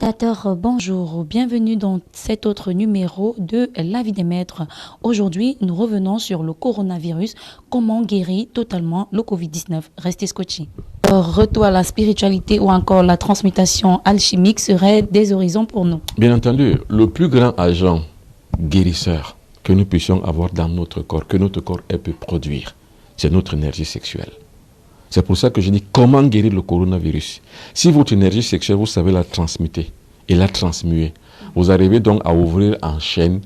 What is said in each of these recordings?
Téléspectateurs, bonjour, bienvenue dans cet autre numéro de La vie des maîtres. Aujourd'hui, nous revenons sur le coronavirus, comment guérir totalement le Covid-19. Restez scotchés. Retour à la spiritualité ou encore la transmutation alchimique seraient des horizons pour nous. Bien entendu, le plus grand agent guérisseur que nous puissions avoir dans notre corps, que notre corps peut produire, c'est notre énergie sexuelle. C'est pour ça que je dis comment guérir le coronavirus. Si votre énergie sexuelle, vous savez la transmuter et la transmuer, vous arrivez donc à ouvrir en chaîne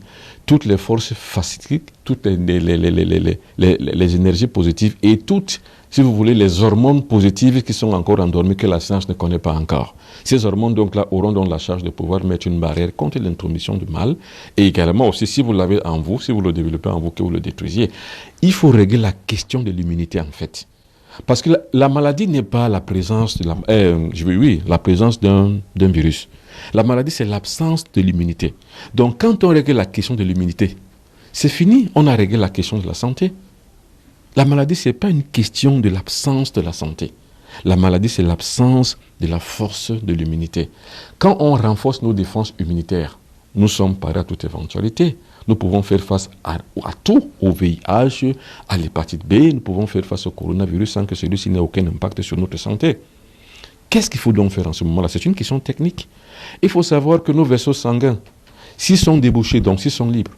toutes les forces facilites, toutes les énergies positives et toutes, si vous voulez, les hormones positives qui sont encore endormies, que la science ne connaît pas encore. Ces hormones donc là auront donc la charge de pouvoir mettre une barrière contre l'intromission du mal. Et également aussi, si vous l'avez en vous, si vous le développez en vous, que vous le détruisiez, il faut régler la question de l'immunité en fait. Parce que la maladie n'est pas la présence de la présence d'un virus. La maladie, c'est l'absence de l'immunité. Donc, quand on règle la question de l'immunité, c'est fini, on a réglé la question de la santé. La maladie, ce n'est pas une question de l'absence de la santé. La maladie, c'est l'absence de la force de l'immunité. Quand on renforce nos défenses immunitaires, nous sommes parés à toute éventualité. Nous pouvons faire face à tout, au VIH, à l'hépatite B, nous pouvons faire face au coronavirus sans que celui-ci n'ait aucun impact sur notre santé. Qu'est-ce qu'il faut donc faire en ce moment-là? C'est une question technique. Il faut savoir que nos vaisseaux sanguins, s'ils sont débouchés, donc s'ils sont libres,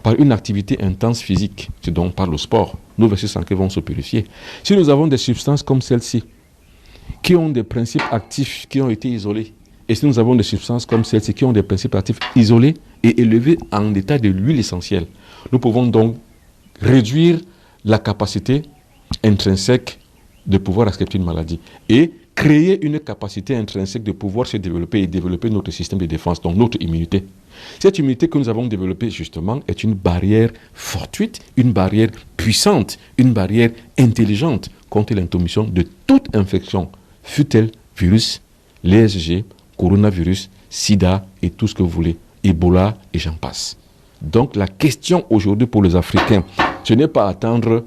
par une activité intense physique, c'est donc par le sport, nos vaisseaux sanguins vont se purifier. Si nous avons des substances comme celle-ci, qui ont des principes actifs qui ont été isolés, et si nous avons des substances comme celles-ci qui ont des principes actifs isolés et élevés en état de l'huile essentielle, nous pouvons donc réduire la capacité intrinsèque de pouvoir accepter une maladie et créer une capacité intrinsèque de pouvoir se développer et développer notre système de défense, donc notre immunité. Cette immunité que nous avons développée justement est une barrière fortuite, une barrière puissante, une barrière intelligente contre l'intromission de toute infection, fût-elle virus, l'ESG, coronavirus, sida et tout ce que vous voulez, Ebola et j'en passe. Donc la question aujourd'hui pour les Africains, ce n'est pas attendre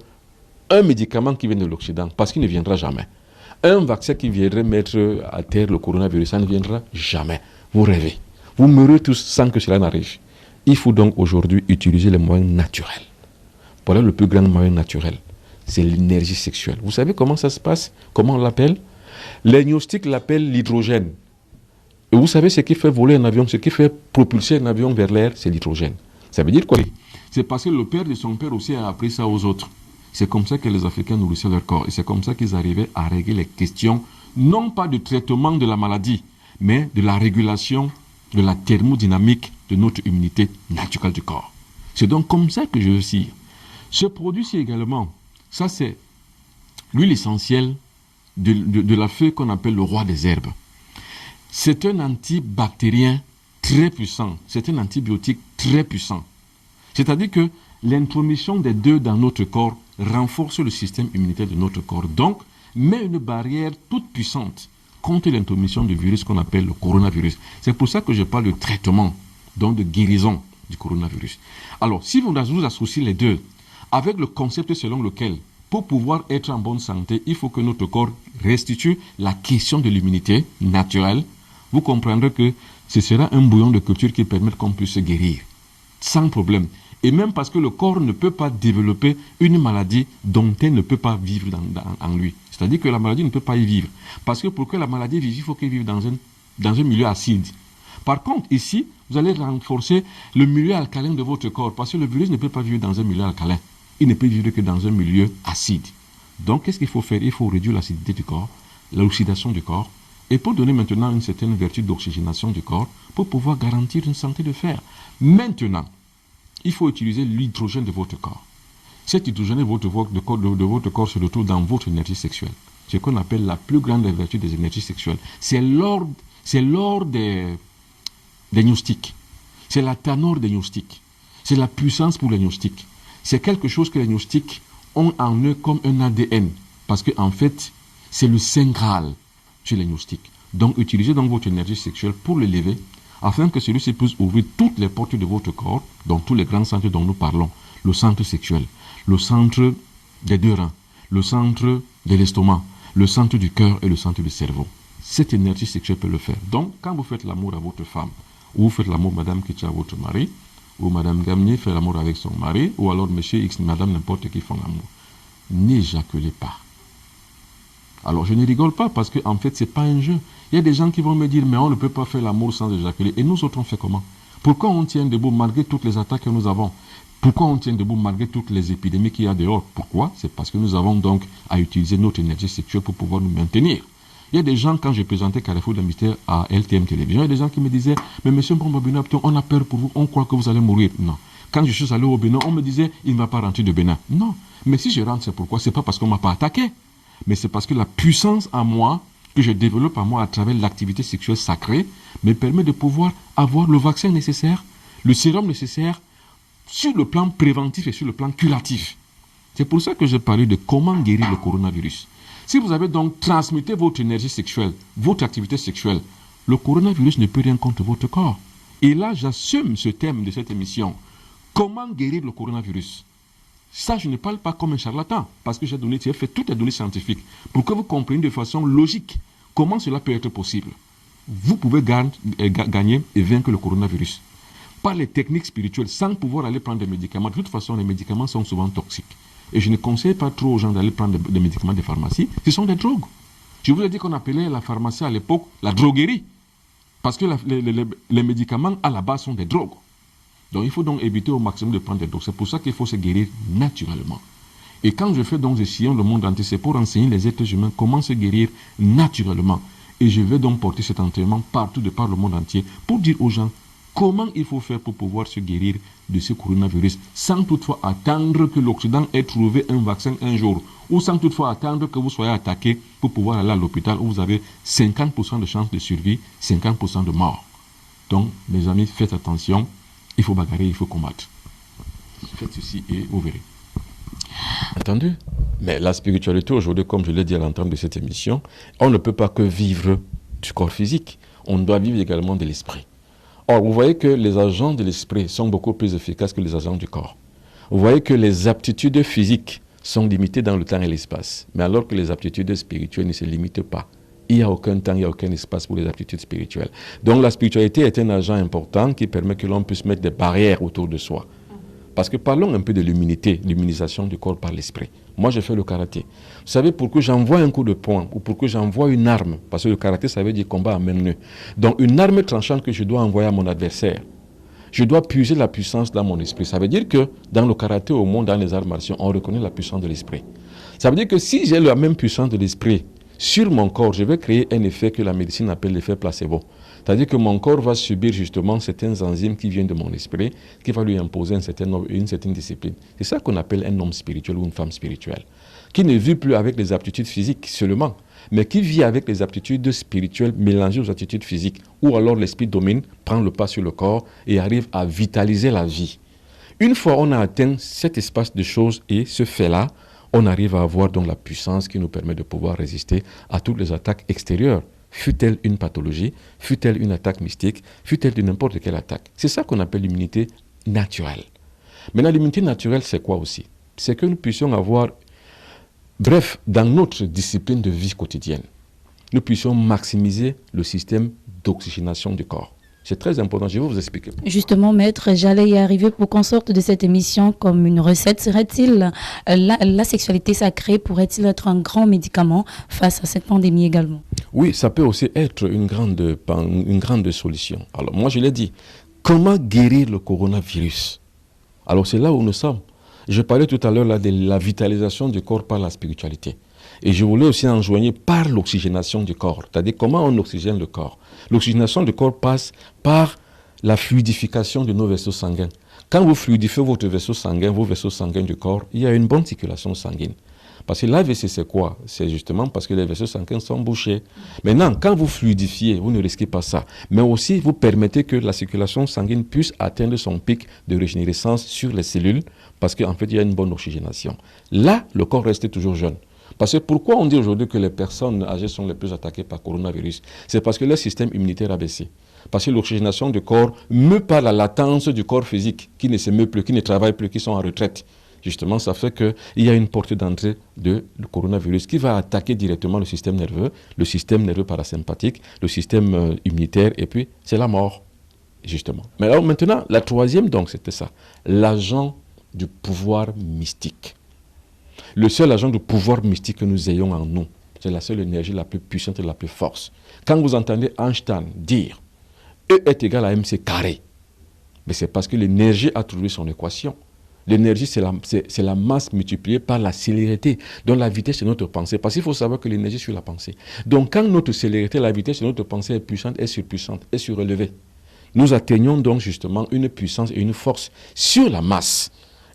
un médicament qui vient de l'Occident, parce qu'il ne viendra jamais. Un vaccin qui viendrait mettre à terre le coronavirus, ça ne viendra jamais. Vous rêvez. Vous mourrez tous sans que cela n'arrive. Il faut donc aujourd'hui utiliser les moyens naturels. Voilà le plus grand moyen naturel. C'est l'énergie sexuelle. Vous savez comment ça se passe? Comment on l'appelle? Les gnostiques l'appellent l'hydrogène. Et vous savez ce qui fait voler un avion, ce qui fait propulser un avion vers l'air, c'est l'hydrogène. Ça veut dire quoi? C'est parce que le père de son père aussi a appris ça aux autres. C'est comme ça que les Africains nourrissaient leur corps. Et c'est comme ça qu'ils arrivaient à régler les questions, non pas de traitement de la maladie, mais de la régulation de la thermodynamique de notre immunité naturelle du corps. C'est donc comme ça que je réussis. Ce produit-ci également, ça c'est l'huile essentielle de la feuille qu'on appelle le roi des herbes. C'est un antibactérien très puissant. C'est un antibiotique très puissant. C'est-à-dire que l'intromission des deux dans notre corps renforce le système immunitaire de notre corps. Donc, met une barrière toute puissante contre l'intromission du virus qu'on appelle le coronavirus. C'est pour ça que je parle de traitement, donc de guérison du coronavirus. Alors, si vous associez les deux avec le concept selon lequel, pour pouvoir être en bonne santé, il faut que notre corps restitue la question de l'immunité naturelle, vous comprendrez que ce sera un bouillon de culture qui permet qu'on puisse se guérir, sans problème. Et même parce que le corps ne peut pas développer une maladie dont elle ne peut pas vivre en lui. C'est-à-dire que la maladie ne peut pas y vivre. Parce que pour que la maladie vive, il faut qu'elle vive dans un milieu acide. Par contre, ici, vous allez renforcer le milieu alcalin de votre corps. Parce que le virus ne peut pas vivre dans un milieu alcalin. Il ne peut vivre que dans un milieu acide. Donc, qu'est-ce qu'il faut faire? Il faut réduire l'acidité du corps, l'oxydation du corps, et pour donner maintenant une certaine vertu d'oxygénation du corps, pour pouvoir garantir une santé de fer. Maintenant, il faut utiliser l'hydrogène de votre corps. Cet hydrogène de votre corps se retrouve dans votre énergie sexuelle. Ce qu'on appelle la plus grande des vertus des énergies sexuelles. C'est l'or des gnostiques. C'est la tanor des gnostiques. C'est la puissance pour les gnostiques. C'est quelque chose que les gnostiques ont en eux comme un ADN. Parce qu'en fait, c'est le Saint Graal chez les gnostiques. Donc, utilisez donc votre énergie sexuelle pour l'élever, afin que celui-ci puisse ouvrir toutes les portes de votre corps, dans tous les grands centres dont nous parlons. Le centre sexuel, le centre des deux reins, le centre de l'estomac, le centre du cœur et le centre du cerveau. cette énergie sexuelle peut le faire. Donc, quand vous faites l'amour à votre femme, ou vous faites l'amour, madame Ketcha, à votre mari, ou madame Gamnier fait l'amour avec son mari, ou alors monsieur X, madame n'importe qui font l'amour, n'éjaculez pas. Alors, je ne rigole pas parce que en fait, ce n'est pas un jeu. Il y a des gens qui vont me dire, mais on ne peut pas faire l'amour sans éjaculer. Et nous autres, on fait comment? Pourquoi on tient debout malgré toutes les attaques que nous avons? Pourquoi on tient debout malgré toutes les épidémies qu'il y a dehors? Pourquoi? C'est parce que nous avons donc à utiliser notre énergie sexuelle pour pouvoir nous maintenir. Il y a des gens, quand j'ai présenté Carrefour de Mystère à LTM Télévision, il y a des gens qui me disaient, mais monsieur Mbomba, on a peur pour vous, on croit que vous allez mourir. Non. Quand je suis allé au Bénin, on me disait, il ne va pas rentrer de Bénin. Non. Mais si je rentre, c'est pourquoi? C'est pas parce qu'on ne m'a pas attaqué, mais c'est parce que la puissance en moi, que je développe en moi à travers l'activité sexuelle sacrée, me permet de pouvoir avoir le vaccin nécessaire, le sérum nécessaire, sur le plan préventif et sur le plan curatif. C'est pour ça que j'ai parlé de comment guérir le coronavirus. Si vous avez donc transmuté votre énergie sexuelle, votre activité sexuelle, le coronavirus ne peut rien contre votre corps. Et là, j'assume ce thème de cette émission. Comment guérir le coronavirus? Ça, je ne parle pas comme un charlatan, parce que j'ai fait toutes les données scientifiques pour que vous compreniez de façon logique comment cela peut être possible. Vous pouvez gagner et vaincre le coronavirus par les techniques spirituelles sans pouvoir aller prendre des médicaments. De toute façon, les médicaments sont souvent toxiques. Et je ne conseille pas trop aux gens d'aller prendre des médicaments des pharmacies. Ce sont des drogues. Je vous ai dit qu'on appelait la pharmacie à l'époque la droguerie, parce que les médicaments à la base sont des drogues. Donc il faut donc éviter au maximum de prendre des drogues. C'est pour ça qu'il faut se guérir naturellement. Et quand je fais donc des sillons le monde entier, c'est pour enseigner les êtres humains comment se guérir naturellement. Et je vais donc porter cet entraînement partout de par le monde entier pour dire aux gens comment il faut faire pour pouvoir se guérir de ce coronavirus sans toutefois attendre que l'Occident ait trouvé un vaccin un jour ou sans toutefois attendre que vous soyez attaqué pour pouvoir aller à l'hôpital où vous avez 50% de chances de survie, 50% de mort. Donc, mes amis, faites attention. Il faut bagarrer, il faut combattre. Faites ceci et vous verrez. Entendu? Mais la spiritualité aujourd'hui, comme je l'ai dit à l'entame de cette émission, on ne peut pas que vivre du corps physique. On doit vivre également de l'esprit. Or, vous voyez que les agents de l'esprit sont beaucoup plus efficaces que les agents du corps. Vous voyez que les aptitudes physiques sont limitées dans le temps et l'espace. Mais alors que les aptitudes spirituelles ne se limitent pas. Il n'y a aucun temps, il n'y a aucun espace pour les aptitudes spirituelles. Donc la spiritualité est un agent important qui permet que l'on puisse mettre des barrières autour de soi. Parce que parlons un peu de l'immunité, l'immunisation du corps par l'esprit. Moi, j'ai fait le karaté. Vous savez pourquoi j'envoie un coup de poing ou pourquoi j'envoie une arme? Parce que le karaté, ça veut dire combat à main nue. Donc une arme tranchante que je dois envoyer à mon adversaire, je dois puiser la puissance dans mon esprit. Ça veut dire que dans le karaté, au monde, dans les arts martiaux, on reconnaît la puissance de l'esprit. Ça veut dire que si j'ai la même puissance de l'esprit sur mon corps, je vais créer un effet que la médecine appelle l'effet placebo. C'est-à-dire que mon corps va subir justement certaines enzymes qui viennent de mon esprit, qui va lui imposer une certaine discipline. C'est ça qu'on appelle un homme spirituel ou une femme spirituelle, qui ne vit plus avec les aptitudes physiques seulement, mais qui vit avec les aptitudes spirituelles mélangées aux aptitudes physiques, ou alors l'esprit domine, prend le pas sur le corps et arrive à vitaliser la vie. Une fois on a atteint cet espace de choses et ce fait-là, on arrive à avoir donc la puissance qui nous permet de pouvoir résister à toutes les attaques extérieures. Fut-elle une pathologie, fut-elle une attaque mystique, fut-elle de n'importe quelle attaque. C'est ça qu'on appelle l'immunité naturelle. Maintenant, l'immunité naturelle, c'est quoi aussi? C'est que nous puissions avoir, bref, dans notre discipline de vie quotidienne, nous puissions maximiser le système d'oxygénation du corps. C'est très important, je vais vous expliquer. Justement, maître, j'allais y arriver pour qu'on sorte de cette émission comme une recette. Serait-il, la sexualité sacrée pourrait-il être un grand médicament face à cette pandémie également? Oui, ça peut aussi être une grande solution. Alors, moi, je l'ai dit, comment guérir le coronavirus? Alors, c'est là où nous sommes. Je parlais tout à l'heure là, de la vitalisation du corps par la spiritualité. Et je voulais aussi enjoigner par l'oxygénation du corps. C'est-à-dire comment on oxygène le corps. L'oxygénation du corps passe par la fluidification de nos vaisseaux sanguins. Quand vous fluidifiez votre vaisseau sanguin, vos vaisseaux sanguins du corps, il y a une bonne circulation sanguine. Parce que l'AVC, c'est quoi? C'est justement parce que les vaisseaux sanguins sont bouchés. Maintenant, quand vous fluidifiez, vous ne risquez pas ça. Mais aussi, vous permettez que la circulation sanguine puisse atteindre son pic de régénérescence sur les cellules, parce qu'en fait, il y a une bonne oxygénation. Là, le corps reste toujours jeune. Parce que pourquoi on dit aujourd'hui que les personnes âgées sont les plus attaquées par coronavirus? C'est parce que leur système immunitaire a baissé. Parce que l'oxygénation du corps meut par la latence du corps physique, qui ne se meut plus, qui ne travaille plus, qui sont en retraite. Justement, ça fait qu'il y a une portée d'entrée de le coronavirus qui va attaquer directement le système nerveux parasympathique, le système immunitaire, et puis c'est la mort, justement. Mais alors maintenant, la troisième, donc, c'était ça. L'agent du pouvoir mystique. Le seul agent de pouvoir mystique que nous ayons en nous, c'est la seule énergie la plus puissante et la plus forte. Quand vous entendez Einstein dire E est égal à mc carré, mais c'est parce que l'énergie a trouvé son équation. L'énergie, c'est la masse multipliée par la célérité. Donc la vitesse, c'est notre pensée. Parce qu'il faut savoir que l'énergie suit la pensée. Donc quand notre célérité, la vitesse de notre pensée est puissante, est surélevée, nous atteignons donc justement une puissance et une force sur la masse.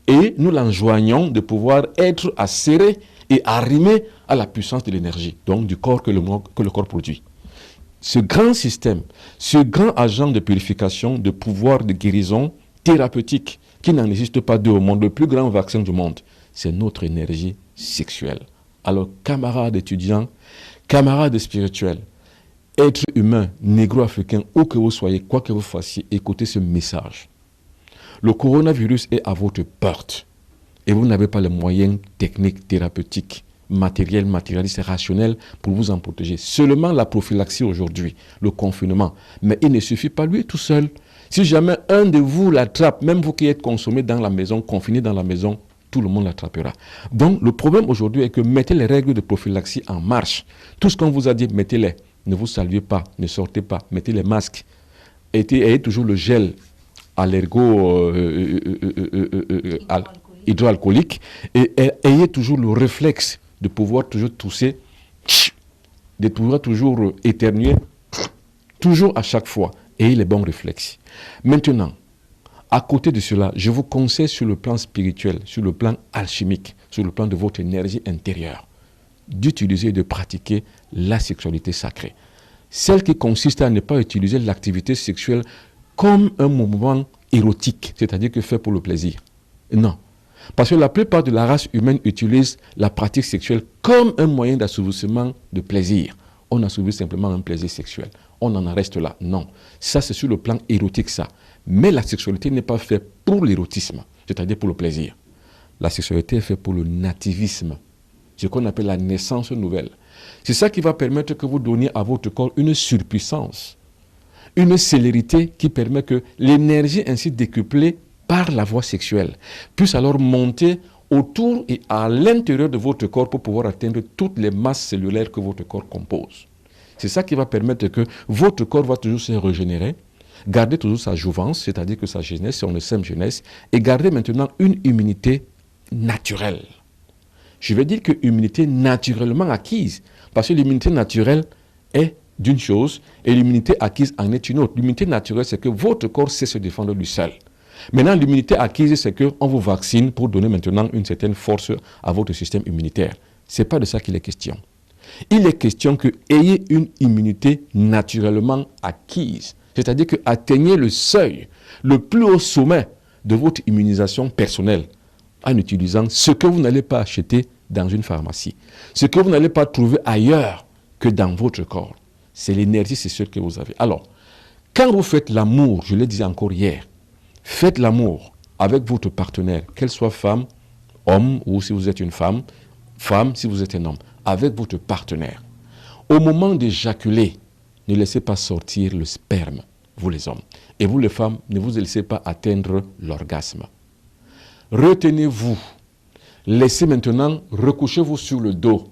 Et nous l'enjoignons de pouvoir être acéré et arrimé à la puissance de l'énergie, donc du corps que le corps produit. Ce grand système, ce grand agent de purification, de pouvoir de guérison thérapeutique, qui n'en existe pas deux au monde, le plus grand vaccin du monde, c'est notre énergie sexuelle. Alors, camarades étudiants, camarades spirituels, êtres humains, négro-africains, où que vous soyez, quoi que vous fassiez, écoutez ce message. Le coronavirus est à votre porte et vous n'avez pas les moyens techniques, thérapeutiques, matérialistes et rationnels pour vous en protéger. Seulement la prophylaxie aujourd'hui, le confinement. Mais il ne suffit pas lui tout seul. Si jamais un de vous l'attrape, même vous qui êtes consommé dans la maison, confiné dans la maison, tout le monde l'attrapera. Donc le problème aujourd'hui est que mettez les règles de prophylaxie en marche. Tout ce qu'on vous a dit, mettez-les. Ne vous saluez pas, ne sortez pas, mettez les masques. Ayez toujours le gel hydroalcoolique et ayez toujours le réflexe de pouvoir toujours tousser, de pouvoir toujours éternuer, toujours à chaque fois. Ayez les bons réflexes. Maintenant, à côté de cela, je vous conseille sur le plan spirituel, sur le plan alchimique, sur le plan de votre énergie intérieure, d'utiliser et de pratiquer la sexualité sacrée. Celle qui consiste à ne pas utiliser l'activité sexuelle comme un mouvement érotique, c'est-à-dire que fait pour le plaisir. Non. Parce que la plupart de la race humaine utilise la pratique sexuelle comme un moyen d'assouvissement de plaisir. On assouvit simplement un plaisir sexuel. On en reste là. Non. Ça, c'est sur le plan érotique, ça. Mais la sexualité n'est pas faite pour l'érotisme, c'est-à-dire pour le plaisir. La sexualité est faite pour le nativisme, ce qu'on appelle la naissance nouvelle. C'est ça qui va permettre que vous donniez à votre corps une surpuissance, une célérité qui permet que l'énergie ainsi décuplée par la voie sexuelle puisse alors monter autour et à l'intérieur de votre corps pour pouvoir atteindre toutes les masses cellulaires que votre corps compose. C'est ça qui va permettre que votre corps va toujours se régénérer, garder toujours sa jouvence, c'est-à-dire que sa jeunesse, son sème jeunesse, et garder maintenant une immunité naturelle. Je vais dire que immunité naturellement acquise, parce que l'immunité naturelle est d'une chose et l'immunité acquise en est une autre. L'immunité naturelle, c'est que votre corps sait se défendre lui seul. Maintenant, l'immunité acquise, c'est qu'on vous vaccine pour donner maintenant une certaine force à votre système immunitaire. Ce n'est pas de ça qu'il est question. Il est question que ayez une immunité naturellement acquise. C'est-à-dire que atteignez le seuil, le plus haut sommet de votre immunisation personnelle en utilisant ce que vous n'allez pas acheter dans une pharmacie, ce que vous n'allez pas trouver ailleurs que dans votre corps. C'est l'énergie sexuelle que vous avez. Alors, quand vous faites l'amour, je l'ai dit encore hier, faites l'amour avec votre partenaire, qu'elle soit femme, homme, ou si vous êtes une femme, femme si vous êtes un homme, avec votre partenaire. Au moment d'éjaculer, ne laissez pas sortir le sperme, vous les hommes. Et vous les femmes, ne vous laissez pas atteindre l'orgasme. Retenez-vous. Laissez maintenant, recouchez-vous sur le dos.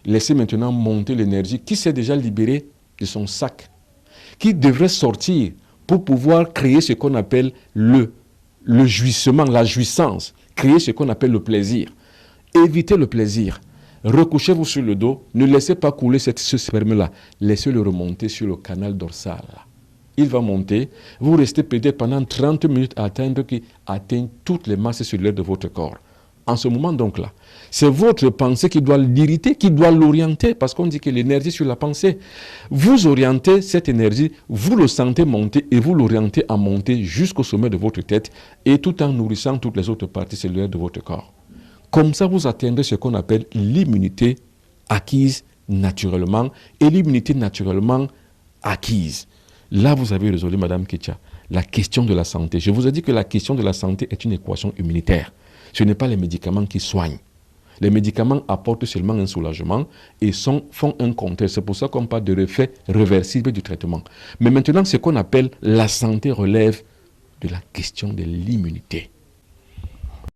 Laissez maintenant monter l'énergie qui s'est déjà libérée de son sac, qui devrait sortir pour pouvoir créer ce qu'on appelle le jouissement, la jouissance, créer ce qu'on appelle le plaisir. Évitez le plaisir. Recouchez-vous sur le dos, ne laissez pas couler ce sperme-là, laissez-le remonter sur le canal dorsal. Il va monter, vous restez peut-être pendant 30 minutes à attendre qu'il atteigne toutes les masses cellulaires de votre corps. En ce moment donc là, c'est votre pensée qui doit l'irriter, qui doit l'orienter, parce qu'on dit que l'énergie sur la pensée. Vous orientez cette énergie, vous le sentez monter et vous l'orientez à monter jusqu'au sommet de votre tête et tout en nourrissant toutes les autres parties cellulaires de votre corps. Comme ça, vous atteindrez ce qu'on appelle l'immunité acquise naturellement et l'immunité naturellement acquise. Là, vous avez résolu, Madame Ketia, la question de la santé. Je vous ai dit que la question de la santé est une équation immunitaire. Ce n'est pas les médicaments qui soignent. Les médicaments apportent seulement un soulagement et font un contraire. C'est pour ça qu'on parle de l'effet réversible du traitement. Mais maintenant, ce qu'on appelle la santé relève de la question de l'immunité.